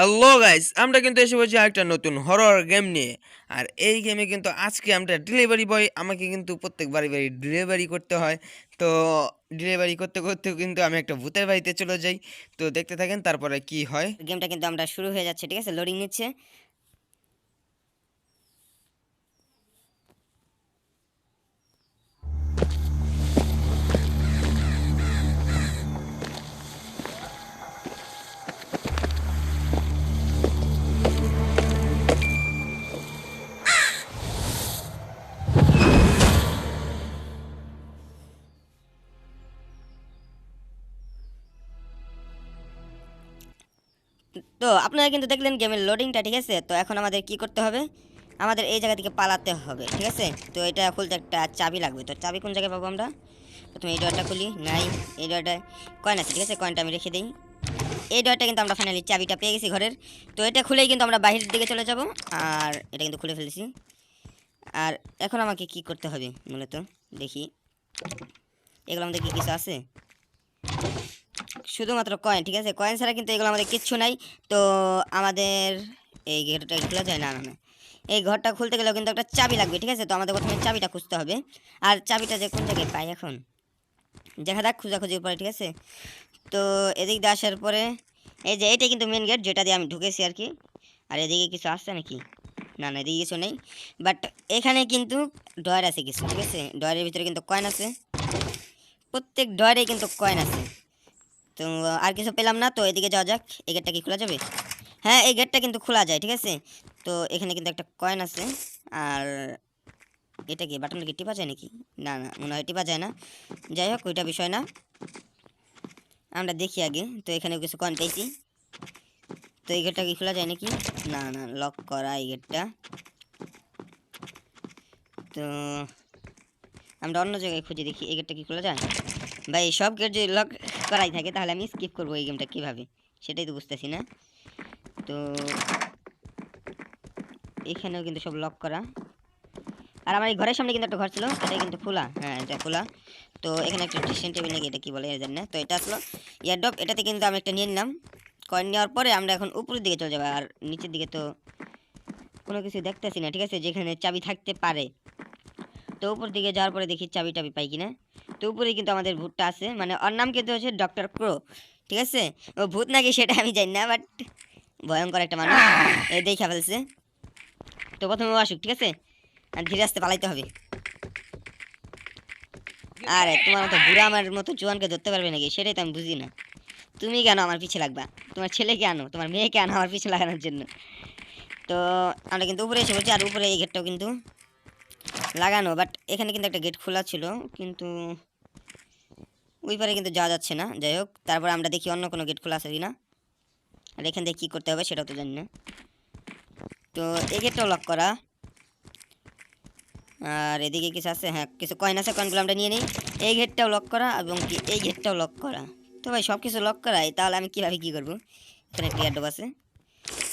Hello guys, আমরা কিন্তু এসে বলছি একটা নতুন হরর গেম নিয়ে। আর এই গেমে কিন্তু আজকে আমরা ডেলিভারি বয়, আমাকে কিন্তু প্রত্যেক বাড়ি বাড়ি ডেলিভারি করতে হয়। তো ডেলিভারি করতে করতে কিন্তু আমি একটা ভূতের বাড়িতে চলে যাই। তো দেখতে থাকেন তারপরে কি হয়। গেমটা কিন্তু আমরা শুরু হয়ে যাচ্ছে, ঠিক আছে? লোডিং নিচ্ছে। তো আপনারা কিন্তু দেখলেন গেমের লোডিংটা, ঠিক আছে? তো এখন আমাদের কি করতে হবে? আমাদের এই জায়গা থেকে পালাতে হবে, ঠিক আছে? তো এটা খুলতে একটা চাবি লাগবে। তো চাবি কোন জায়গায় পাবো আমরা? প্রথমে এই ডোরটা খুলি। নাই, এই ডোরটায় কয়েন আছে, ঠিক আছে? কয়েনটা আমি রেখে দিই। এই ডোরটা কিন্তু আমরা ফাইনালি চাবিটা পেয়ে গেছি ঘরের। তো এটা খুলেই কিন্তু আমরা বাহিরের দিকে চলে যাব। আর এটা কিন্তু খুলে ফেলেছি। আর এখন আমাকে কি করতে হবে মূলত? দেখি এগুলো আমাদের কি কিছু আছে? শুধুমাত্র কয়েন, ঠিক আছে? কয়েন ছাড়া কিন্তু এগুলো আমাদের কিচ্ছু নাই। তো আমাদের এই গেটটা খোলা যায় না, না না। এই ঘরটা খুলতে গেলেও কিন্তু একটা চাবি লাগবে, ঠিক আছে? তো আমাদের প্রথমে চাবিটা খুঁজতে হবে। আর চাবিটা যে কোন জায়গায় পাই এখন দেখা যাক, খোঁজাখুঁজির পরে, ঠিক আছে? তো এদিক দিয়ে আসার পরে এই যে এইটাই কিন্তু মেন গেট, যেটা দিয়ে আমি ঢুকেছি আর কি। আর এদিকে কিছু আসছে নাকি? না না, এদিকে কিছু নেই। বাট এখানে কিন্তু ডয়ার আছে কিছু, ঠিক আছে? ডয়ারের ভিতরে কিন্তু কয়েন আছে। প্রত্যেক ডয়ারে কিন্তু কয়েন আছে। তো আর কিছু পেলাম না, তো এদিকে যাওয়া যাক। এই গেটটা কি খোলা যাবে? হ্যাঁ, এই গেটটা কিন্তু খোলা যায়, ঠিক আছে? তো এখানে কিন্তু একটা কয়েন আছে। আর এটা কি বাটনটা কি টিপা যায় নাকি? না না, মনে হয় টিপা যায় না। যাই হোক, ওইটা বিষয় না, আমরা দেখি আগে। তো এখানেও কিছু কয়েন পেয়েছি। তো এই গেটটা কি খোলা যায় নাকি? না না, লক করা এই গেটটা। তো আমরা অন্য জায়গায় খুঁজে দেখি এই গেটটা কি খোলা যায়। ভাই, সব গেট যদি লক করাই থাকে তাহলে আমি স্কিপ করবো এই গেমটা কিভাবে, সেটাই তো বুঝতেছি না। তো এখানেও কিন্তু সব লক করা। আর আমার এই ঘরের সামনে কিন্তু একটা ঘর ছিল, এটা কিন্তু খোলা। হ্যাঁ, এটা খোলা। তো এখানে একটা ড্রেসিং টেবিল নাকি এটা কি বলে জানি না। তো এটা আসলো ইয়ারড্রপ, এটাতে কিন্তু আমি একটা নিয়ে নিলাম। কয়েন নেওয়ার পরে আমরা এখন উপরের দিকে চলে যাবো। আর নিচের দিকে তো কোনো কিছু দেখতেছি না, ঠিক আছে? যেখানে চাবি থাকতে পারে। তো উপর দিকে যাওয়ার পরে দেখি চাবি টাবি পাই কিনা। তো উপরে কিন্তু আমাদের ভূতটা আছে, মানে ওর নাম কিন্তু হচ্ছে ডক্টর ক্রো, ঠিক আছে? ও ভূত নাকি সেটা আমি জানি না, বাট ভয়ঙ্কর একটা মানুষ। এই দেখা ফেলছে। তো প্রথমে ও আসুক, ঠিক আছে? আর ধীরে আসতে পালাইতে হবে। আরে তোমার মতো বুড়া আমার মতো জোয়ানকে ধরতে পারবে নাকি, সেটাই তো আমি বুঝি না। তুমি কেন আমার পিছে লাগবা? তোমার ছেলেকে আনো, তোমার মেয়েকে আনো আমার পিছে লাগানোর জন্য। তো আমরা কিন্তু উপরে এসে বলছি। আর উপরে এই গেটটাও কিন্তু লাগানো, বাট এখানে কিন্তু একটা গেট খোলা ছিল, কিন্তু ওই পারে কিন্তু যাওয়া যাচ্ছে না। যাই হোক, তারপর আমরা দেখি অন্য কোনো গেট খোলা আছে কিনা। আর এখান থেকে কী করতে হবে সেটাও তো জানি না। তো এই গেটটাও লক করা। আর এদিকে কিছু আছে, হ্যাঁ কিছু কয়েন আছে, কয়েনগুলো আমরা নিয়ে নিই। এই গেটটাও লক করা এবং কি এই গেটটাও লক করা। তো ভাই সব কিছু লক করাই, তাহলে আমি কীভাবে কী করবো? এখানে একটা এয়ারড্রপ আছে,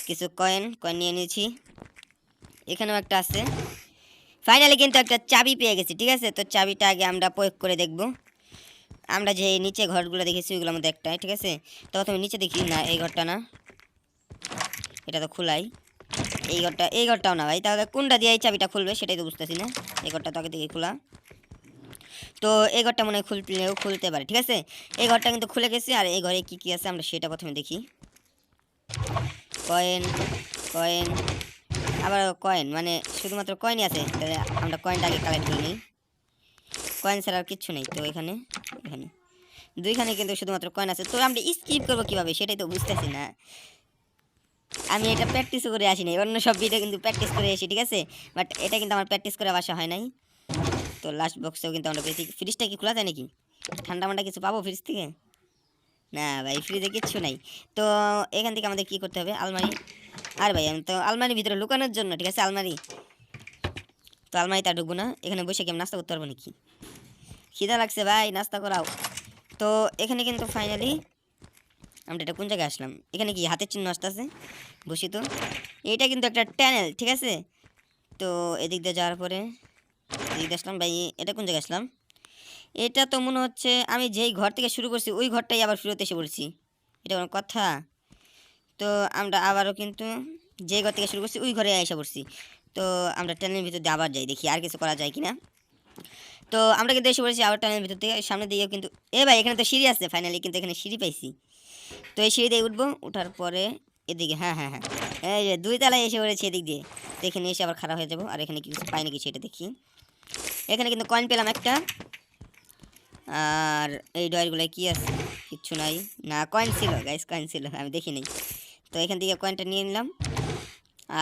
কিছু কয়েন কয়েন নিয়ে নিয়েছি। এখানেও একটা আছে। ফাইনালি কিন্তু একটা চাবি পেয়ে গেছি, ঠিক আছে? তো চাবিটা আগে আমরা প্রয়োগ করে দেখব। আমরা যে নিচে ঘরগুলো দেখেছি ওইগুলোর মধ্যে একটাই, ঠিক আছে? তো প্রথমে নিচে দেখি, না এই ঘরটা না, এটা তো খোলাই। এই ঘরটাও না ভাই, তাহলে কোনটা দিয়ে এই চাবিটা খুলবে সেটাই তো বুঝতেছি না। এই ঘরটা তো আগে থেকে খোলা। তো এই ঘরটা মনে হয় খুললেও খুলতে পারে, ঠিক আছে? এই ঘরটা কিন্তু খুলে গেছে। আর এই ঘরে কি কি আছে আমরা সেটা প্রথমে দেখি। কয়েন, কয়েন, আবার কয়েন, মানে শুধুমাত্র কয়েনই আছে। তাহলে আমরা কয়েনটা আগে কালেক্ট করে নিই। কয়েন ছাড়া আর কিচ্ছু নেই। তো এখানে এখানে দুইখানে কিন্তু শুধুমাত্র কয়েন আছে। তো আমরা স্কিপ করবো কিভাবে সেটাই তো বুঝতেছি না। আমি এটা প্র্যাকটিসও করে আসি নাই, অন্য সব ভিডিও কিন্তু প্র্যাকটিস করে আসি, ঠিক আছে? বাট এটা কিন্তু আমার প্র্যাকটিস করে আসা হয় নাই। তো লাস্ট বক্সেও কিন্তু আমরা পেয়েছি। ফ্রিজটা কি খোলা যায় নাকি? ঠান্ডা মান্ডা কিছু পাবো ফ্রিজ থেকে? না ভাই, ফ্রিজে কিচ্ছু নাই। তো এখান থেকে আমাদের কি করতে হবে? আলমারি। আর ভাই আমি তো আলমারির ভিতরে লুকানোর জন্য, ঠিক আছে? আলমারি, তো আলমারিতে আর ঢুকবো না। এখানে বসে কি আমি নাস্তা করতে পারবো নাকি? খিদা লাগছে ভাই, নাস্তা করাও। তো এখানে কিন্তু ফাইনালি আমরা এটা কোন জায়গায় আসলাম? এখানে কি হাতের চিহ্ন আসতেছে? বসি তো। এইটা কিন্তু একটা ট্যানেল, ঠিক আছে? তো এদিক দিয়ে যাওয়ার পরে এদিক দিয়ে আসলাম। ভাই এটা কোন জায়গায় আসলাম? এটা তো মনে হচ্ছে আমি যেই ঘর থেকে শুরু করছি ওই ঘরটাই আবার ফেরত এসে পড়ছি। এটা কোনো কথা? তো আমরা আবারও কিন্তু যে ঘর থেকে শুরু করছি ওই ঘরে এসে পড়ছি। তো আমরা ট্যানেলের ভিতর দিয়ে আবার যাই, দেখি আর কিছু করা যায় কিনা। তো আমরা কিন্তু এসে পড়েছি আবার ট্যানেলের ভিতর থেকে, সামনে দিকে কিন্তু ভাই এখানে তো সিঁড়ি আছে, ফাইনালি কিন্তু এখানে সিঁড়ি পাইছি। তো এই সিঁড়ি দিয়ে উঠবো, উঠার পরে এদিকে হ্যাঁ হ্যাঁ হ্যাঁ এই যে 2 তলায় এসে পড়েছি এদিক দিয়ে। তো এখানে এসে আবার খারাপ হয়ে যাবো। আর এখানে কিছু পাই নাকি সেটা দেখি। এখানে কিন্তু কয়েন পেলাম একটা। আর এই ডয়ারগুলোয় কি আছে? কিচ্ছু নাই। না কয়েন ছিল গাইস, কয়েন ছিল, আমি দেখি নাই। তো এখান থেকে কয়েনটা নিয়ে নিলাম,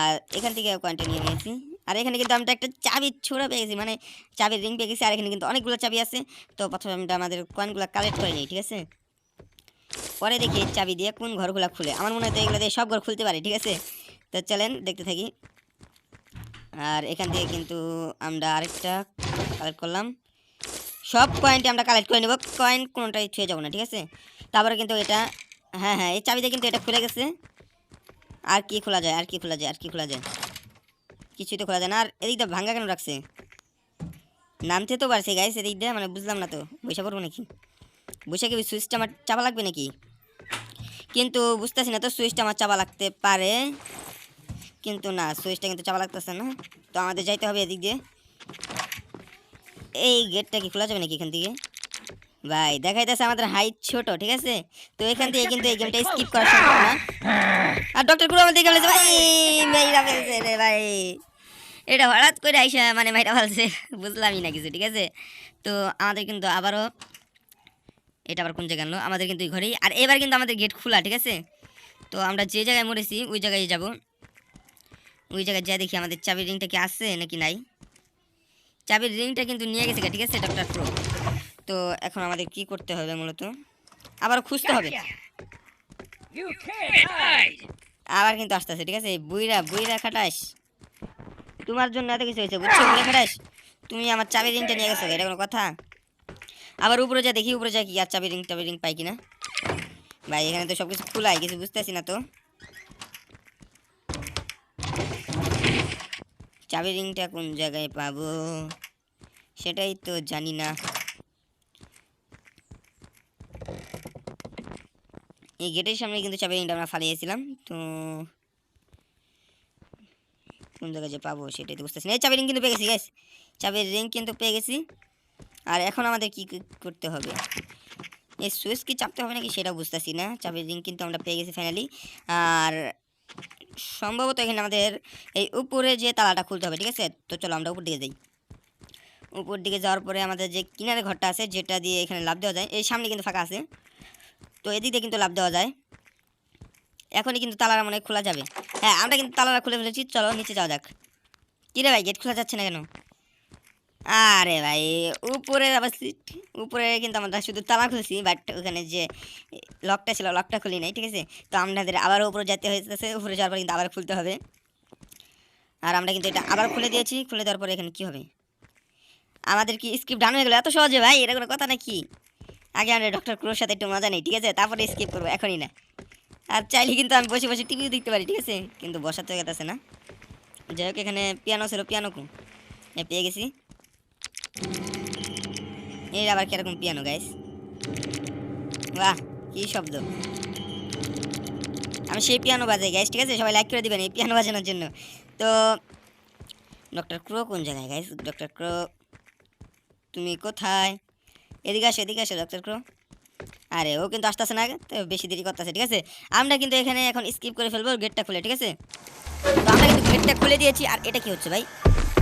আর এখান থেকে কয়েনটা নিয়ে নিয়েছি। আর এখানে কিন্তু আমরা একটা চাবির ছোড়া পেয়ে গেছি, মানে চাবির রিং পেয়ে গেছি। আর এখানে কিন্তু অনেকগুলো চাবি আছে। তো প্রথমে আমরা আমাদের কয়েনগুলো কালেক্ট করে নিই, ঠিক আছে? পরে দেখি চাবি দিয়ে কোন ঘরগুলো খুলে। আমার মনে হয় তো এগুলো দিয়ে সব ঘর খুলতে পারে, ঠিক আছে? তো চলেন দেখতে থাকি। আর এখান থেকে কিন্তু আমরা আরেকটা কালেক্ট করলাম। সব কয়েনটি আমরা কালেক্ট করে নেব, কয়েন কোনোটাই ছুঁয়ে যাবো না, ঠিক আছে? তারপরে কিন্তু এটা হ্যাঁ হ্যাঁ এই চাবিতে কিন্তু এটা খুলে গেছে। আর কি খোলা যায়, আর কি খোলা যায়, আর কি খোলা যায়? কিছুই তো খোলা যায় না। আর এদিকটা ভাঙ্গা কেন রাখছে? নামতে তো পারছে গাইস এদিকটা, মানে বুঝলাম না তো। বৈশা পড়বো নাকি? বৈশা কি সুইচটা আমার চাপা লাগবে নাকি? কিন্তু বুঝতেছি না তো, সুইচটা আমার চাপা লাগতে পারে, কিন্তু না সুইচটা কিন্তু চাপা লাগতেছে না। তো আমাদের যাইতে হবে এদিক দিয়ে। এই গেটটা কি খোলা যাবে নাকি এখান থেকে? ভাই দেখাইতেছে আমাদের হাইট ছোট, ঠিক আছে? তো এখান থেকে কিন্তু এই গেমটা স্কিপ করা সম্ভব না। আর ডক্টর কুরু আমাদের বলেছে ভাই মেয়েরা ফেলছে রে ভাই, এটা হঠাৎ করে আইসা মানে মেয়েটা ফেলছে, বুঝলামই না কিছু, ঠিক আছে? তো আমাদের কিন্তু আবারও এটা আবার কোন জায়গায় আনলো? আমাদের কিন্তু এই ঘরেই। আর এবার কিন্তু আমাদের গেট খোলা, ঠিক আছে? তো আমরা যে জায়গায় মরেছি ওই জায়গায় যাব। ওই জায়গায় যা দেখি আমাদের চাবির রিংটা কি আছে নাকি নাই। চাবির রিংটা কিন্তু নিয়ে গেছে, ঠিক আছে ডক্টর প্রো। তো এখন আমাদের কি করতে হবে মূলত? আবার খুঁজতে হবে। আবার কিন্তু আসতেছে, ঠিক আছে? বুইরা বুইরা খাটাস, তোমার জন্য এত কিছু হয়েছে বুঝছো? বুইরা খাটাস, তুমি আমার চাবির রিংটা নিয়ে গেছো, এটা কোনো কথা? আবার উপরে যা দেখি, উপরে যা কি আর চাবির রিং পাই কিনা। ভাই এখানে তো সবকিছু খোলাই, কিছু বুঝতেছি না তো। চাবির রিংটা কোন জায়গায় পাবো সেটাই তো জানি না। এই গেটের সামনে কিন্তু চাবির রিংটা আমরা ফালিয়েছিলাম। তো কোন জায়গায় যে পাবো সেটাই তো বুঝতেছি না। এই চাবির রিং কিন্তু পেয়ে গেছি গাইস, চাবির রিং কিন্তু পেয়ে গেছি। আর এখন আমাদের কি করতে হবে? এই সুইচ কি চাপতে হবে নাকি সেটা বুঝতেছি না। চাবির রিং কিন্তু আমরা পেয়ে গেছি ফাইনালি। আর সম্ভবত এখানে আমাদের এই উপরে যে তালাটা খুলতে হবে, ঠিক আছে? তো চলো আমরা উপর দিকে যাই। উপর দিকে যাওয়ার পরে আমাদের যে কিনারে ঘরটা আছে যেটা দিয়ে এখানে লাফ দেওয়া যায়, এই সামনে কিন্তু ফাঁকা আছে। তো এদিকে কিন্তু লাফ দেওয়া যায়। এখনই কিন্তু তালাটা মনে হয় খোলা যাবে। হ্যাঁ আমরা কিন্তু তালাটা খুলে ফেলেছি, চলো নিচে যাওয়া যাক। কিরে ভাই গেট খোলা যাচ্ছে না কেন? আরে ভাই উপরে আবার উপরে কিন্তু আমরা শুধু তালা খুলছি, বাট ওখানে যে লকটা ছিল লকটা খুলি নাই, ঠিক আছে? তো আমাদের আবার উপরে যেতে হয়েছে, উপরে যাওয়ার পর কিন্তু আবার খুলতে হবে। আর আমরা কিন্তু এটা আবার খুলে দিয়েছি। খুলে দেওয়ার পরে এখানে কি হবে? আমাদের কি স্কিপ ডান হয়ে গেলো এত সহজে? ভাই এটা কোনো কথা নাকি? আগে আমরা ডক্টর ক্রোর সাথে একটু মজা নেই, ঠিক আছে? তারপরে স্কিপ করবো, এখনই না। আর চাইলে কিন্তু আমি বসে বসে টিভিও দেখতে পারি, ঠিক আছে? কিন্তু বসাতে গেছে না। যাই হোক এখানে পিয়ানো ছিল, পিয়ানো কো পেয়ে গেছি। এর আবার কিরকম পিয়ানো গাইস, বাহ কি শব্দ! আমি সেই পিয়ানো বাজাই গাইস, ঠিক আছে? সবাই লাইক করে দিবেন এই পিয়ানো বাজানোর জন্য। তো ডক্টর ক্রো কোন জায়গায় গাইস? ডক্টর ক্রো তুমি কোথায়? এদিকে আসো, এদিকে আসো ডক্টর ক্রো। আরে ও কিন্তু আসতেছে না, তো বেশি দেরি করতেছে, ঠিক আছে? আমরা কিন্তু এখানে এখন স্কিপ করে ফেলবো গেটটা খুলে, ঠিক আছে? তো আমরা কিন্তু গেটটা খুলে দিয়েছি। আর এটা কি হচ্ছে ভাই?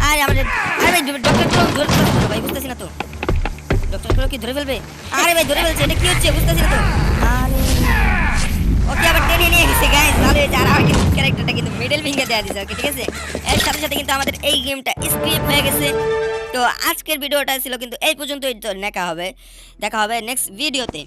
আরে আমাদের আরে ভাই ডক্টর ক্রো ধরে ফেলবে ভাই, বুঝতেছি না তো। ডক্টর ক্রো কি ধরে ফেলবে? আরে ভাই ধরে ফেলছে, এটা কি হচ্ছে বুঝতেছি না তো। আরে ওকে আবার টেনে নিয়ে গেছে গাইস, ভালো হয়েছে। আর আমার কিন্তু ক্যারেক্টারটা কিন্তু মিডল ফিঙ্গার দেওয়া দিয়েছে ওকে, ঠিক আছে? এর সাথে সাথে কিন্তু আমাদের এই গেমটা স্কিপ হয়ে গেছে। তো আজকের ভিডিওটা ছিল কিন্তু এই পর্যন্তই। তো দেখা হবে নেক্সট ভিডিওতে।